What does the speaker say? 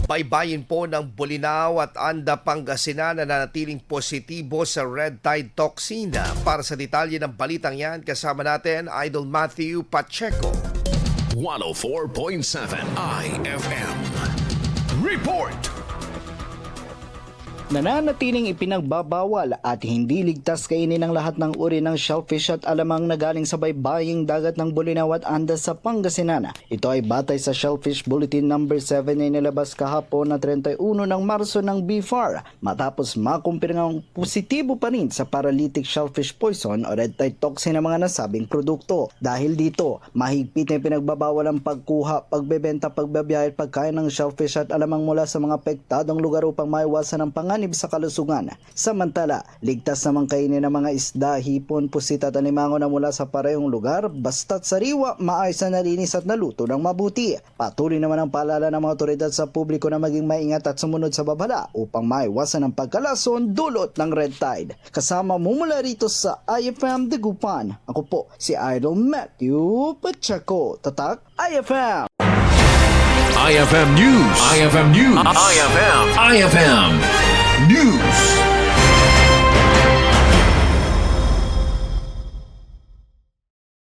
Baybayin po ng Bolinao at Anda, Pangasinan na nanatiling positibo sa red tide toxin. Para sa detalye ng balitang yan, kasama natin Idol Matthew Pacheco. 104.7 IFM Report. Nananatiling ipinagbabawal at hindi ligtas kainin ang lahat ng uri ng shellfish at alamang na galing sa baybaying dagat ng Bolinao at Andas sa Pangasinan. Ito ay batay sa Shellfish Bulletin No. 7 na inilabas kahapon na 31 ng Marso ng BFAR matapos makumpirmang positibo pa rin sa paralytic shellfish poison o red tide toxin ng mga nasabing produkto. Dahil dito, mahigpit na pinagbabawal ang pagkuha, pagbebenta, pagbabiyahe at pagkain ng shellfish at alamang mula sa mga apektadong lugar upang maiwasan ang panganib sa kalusugan. Samantala, ligtas namang kainin ng mga isda, hipon, pusit at animango na mula sa parehong lugar basta't sariwa, maayos na nalinis at naluto ng mabuti. Patuloy naman ang paalala ng mga otoridad sa publiko na maging maingat at sumunod sa babala upang maiwasan ang pagkalason dulot ng red tide. Kasama mo mula rito sa IFM Dagupan. Ako po si Idol Matthew Pacheco. Tatak IFM! IFM News. IFM News. IFM.